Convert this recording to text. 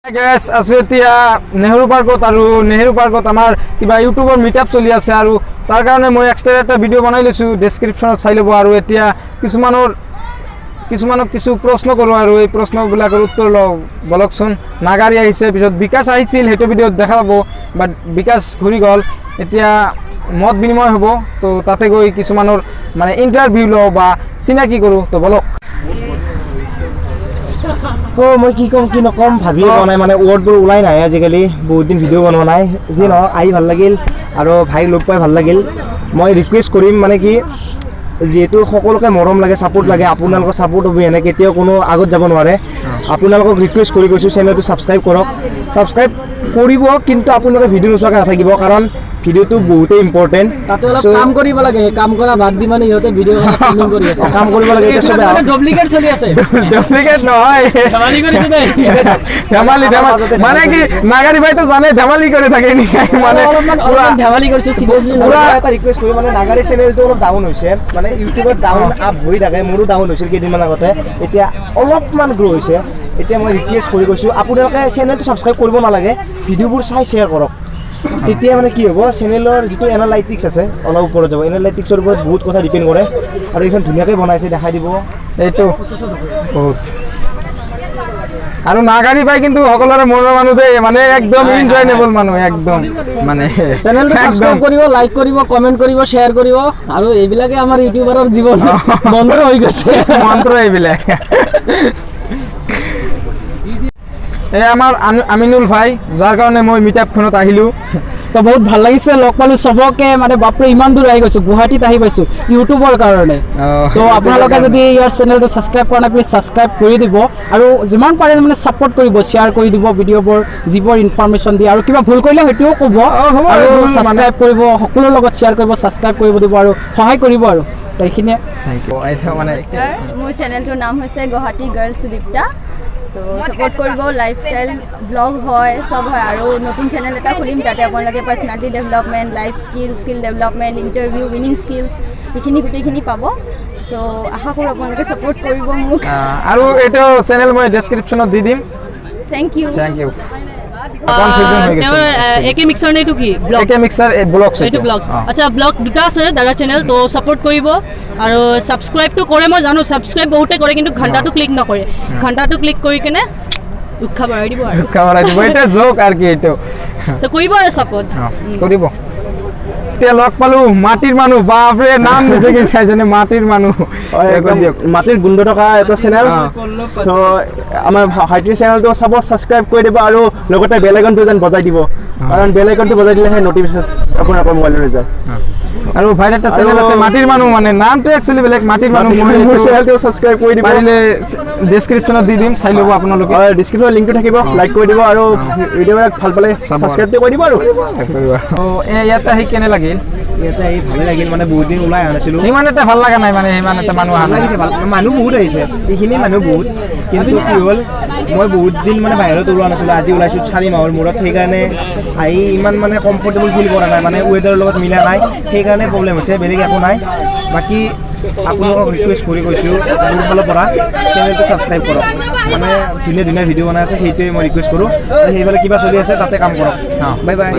Guys, আছো এতিয়া নেহৰু পাৰ্কত আৰু নেহৰু পাৰ্কত আমাৰ কিবা ইউটিউবৰ মিটআপ চলি আছে আৰু তাৰ কাৰণে মই এক্সট্ৰা এটা ভিডিও বনাই লৈছো ডেসক্ৰিপচনত চাই লব আৰু এতিয়া কিছুমানক কিছু প্ৰশ্ন কৰো আৰু এই প্ৰশ্নবিলাকৰ উত্তৰ লও বলকচোন নাগাৰী আহিছে পিছত বিকাশ আহিছিল হেটো ভিডিওত দেখা পাবো বাট বিকাশ ঘুৰি গল এতিয়া মত বিনিময় হ'ব তো তাতে গৈ কিছুমানৰ মানে ইন্টাৰভিউ লও বা চিনাকি কৰো তো বলক মই কি কম কি নকম ভাবিয়ে পোৱা নাই মানে ৱৰ্ডবোৰ ওলাই নাই আজিকালি বহুত দিন ভিডিঅ' বনোৱা নাই যি নহওক আহি ভাল লাগিল আৰু ভাইক লগ পাই ভাল লাগিল মই ৰিকুৱেষ্ট কৰিম মানে কি যেহেতু সকলোকে মৰম লাগে ছাপোৰ্ট লাগে আপোনালোকৰ ছাপোৰ্ট অবিহনে কেতিয়াও কোনো আগত যাব নোৱাৰে আপোনালোকক ৰিকুৱেষ্ট কৰি কৈছোঁ চেনেলটো ছাবস্ক্ৰাইব কৰক ছাবস্ক্ৰাইব কৰিব কিন্তু আপোনালোকে ভিডিঅ' নোচোৱাকৈ নাথাকিব কাৰণ ভিডিওটো বহুতে ইম্পৰ্টেন্ট তাতে অলপ কাম কৰিব লাগে কাম কৰা বাদ দি মানে ইহতে ভিডিও আপলোড কৰি আছে কাম কৰিব লাগে এটা সবে ডুপ্লিকেট চলি আছে ডুপ্লিকেট নহয় ধেমালি কৰিছে নাই ধেমালি মানে কি নাগাৰী ভাই তো জানে ধেমালি কৰি থাকে নি মানে পুৰা ধেমালি কৰিছে সিৰিয়াসলি পুৰা এটা ৰিকুৱেষ্ট কৰি মানে নাগাৰী চেনেলটো অলপ ডাউন হৈছে মানে ইউটিউবত ডাউন আপ হৈ থাকে মোৰো ডাউন হৈছিল কেইদিনমান আগতে এতিয়া অলপমান গ্ৰ' হৈছে এতিয়া মই ৰিকুৱেষ্ট কৰি কৈছোঁ আপোনালোকে চেনেলটো ছাবস্ক্ৰাইব কৰিব নালাগে ভিডিঅ'বোৰ চাই শ্বেয়াৰ কৰক তেতিয়া মানে কি হ'ব চেনেলৰ যিটো এনালাইটিক্স আছে অলপ ওপৰত যাব এনালাইটিক্সৰ ওপৰত বহুত কথা ডিপেণ্ড কৰে আৰু এইখন ধুনীয়াকৈ বনাইছে দেখাই দিব এইটো বহুত আৰু নাগাৰী ভাই কিন্তু সকলোৰে মনৰ মানুহ দেই মানে একদম এনজয়নেবল মানুহ একদম মানে চেনেলটো সাবস্ক্ৰাইব কৰিব লাইক কৰিব কমেন্ট কৰিব শ্বেয়াৰ কৰিব আৰু এইবিলাকে আমাৰ ইউটিউবাৰৰ জীৱন মন্ত্ৰ হৈ গৈছে মন্ত্ৰ এইবিলাক এই আমাৰ আমিনুল ভাই যাৰ কাৰণে মই মিটআপখনত আহিলো তো বহুত ভাল লাগিছে লগ পালো সবকে মানে বাপৰে ইমান দূৰ আহি গৈছো গুৱাহাটীত আহি পাইছো ইউটিউবৰ কাৰণে তো আপোনালোকে যদি ইয়াৰ চেনেলটো ছাবস্ক্ৰাইব কৰা নাই প্লিজ ছাবস্ক্ৰাইব কৰি দিব আৰু যিমান পাৰে মানে ছাপোৰ্ট কৰিব শ্বেয়াৰ কৰি দিব ভিডিঅ'বোৰ যিবোৰ ইনফৰমেশ্যন দিয়ে আৰু কিবা ভুল কৰিলে সেইটোও ক'ব আৰু ছাবস্ক্ৰাইব কৰিব সকলোৰ লগত শ্বেয়াৰ কৰিব ছাবস্ক্ৰাইব কৰিব দিব আৰু সহায় কৰিব আৰু এইখিনিয়ে থ্যাংক ইউ এইটো মানে মোৰ চেনেলটোৰ নাম হৈছে Guwahati girl Sudipta so support করব লাইফস্টাইল ব্লগ হয় সব হয় আর নতুন চ্যানেল এটা খুলিম তাতে আপনাদের personality development life skill development interview winning skills এইখিনি গোটেইখিনি পাব সো আশা কৰো আপোনালোকে সাপোৰ্ট কৰিব মোক আৰু এইটো চেনেল মই ডেসক্ৰিপচনত দি দিম থ্যাংক ইউ কনফিউজন হৈ গৈছে একে মিক্সাৰ নে এইটো কি ব্লগ একে মিক্সাৰ ব্লগ এইটো ব্লগ আচ্ছা ব্লগ দুটা আছে দাদা চেনেল তো সাপোর্ট কৰিব আৰু সাবস্ক্ৰাইবটো কৰে মই জানো সাবস্ক্ৰাইব বহুতে কৰে কিন্তু ঘণ্টাটো ক্লিক নকৰে ঘণ্টাটো ক্লিক কৰি কেনে উৎসাহ বঢ়াই দিব আৰু উৎসাহ বঢ়াই দিব এটা জোক আৰু কি এইটো তো কৰিব আৰু সাপোৰ্ট কৰিব এতিয়া লগ পালো মাটিৰ মানুহ বাপৰে নাম দিছে কি চাইজনে মাটিৰ মানুহ মাটিৰ গুণ্ড থকা এটা চেনেল তো আমাৰ ভাইটিৰ চেনেলটো চাব ছাবস্ক্ৰাইব কৰি দিব আৰু লগতে বেল আইকনটো যেন বজাই দিব কাৰণ বেল আইকনটো বজাই দিলেহে নটিফিকেশ্যন আপোনালোকৰ মোবাইললৈ যায় আৰু ভাইৰাল এটা চেনেল আছে মাটিৰ মানুহ মানে নামটো একচুয়ালি বেলেগ মাটিৰ মানুহ মোৰ চেনেলটো ছাবস্ক্ৰাইব কৰি দিব পাৰিলে ডেসক্ৰিপচনত দি দিম চাই ল'ব আপোনালোকে ডিসক্ৰিপচনত লিংকটো থাকিব লাইক কৰি দিব আৰু ভিডিঅ'বিলাক ভাল পালে ছাবস্ক্ৰাইব কৰি দিব আৰু ইয়াতে আহি কেনে লাগিল ইয়াতে আহি ভালে লাগিল মানে বহুত দিন ওলাই অহা নাছিলোঁ ইমান এটা ভাল লগা নাই মানে ইমান এটা মানুহ অহা লাগিছে ভাল মানুহ বহুত আহিছে এইখিনি মানুহ বহুত কিন্তু কি হ'ল মই বহুত দিন মানে বাহিৰত ওলোৱা নাছিলোঁ আজি ওলাইছোঁ 4 মাহৰ মূৰত সেইকাৰণে আহি ইমান মানে কমফৰ্টেবল ফিল কৰা নাই মানে ৱেডাৰৰ লগত মিলা নাই সেইকাৰণে প্ৰব্লেম হৈছে বেলেগ একো নাই বাকী আপোনালোকক ৰিকুৱেষ্ট কৰি কৈছোঁ মোৰ ফালৰ পৰা চেনেলটো ছাবস্ক্ৰাইব কৰক মানে ধুনীয়া ধুনীয়া ভিডিঅ' বনাই আছে সেইটোৱে মই ৰিকুৱেষ্ট কৰোঁ সেইফালে কিবা চলি আছে তাতে কাম কৰক বাই বাই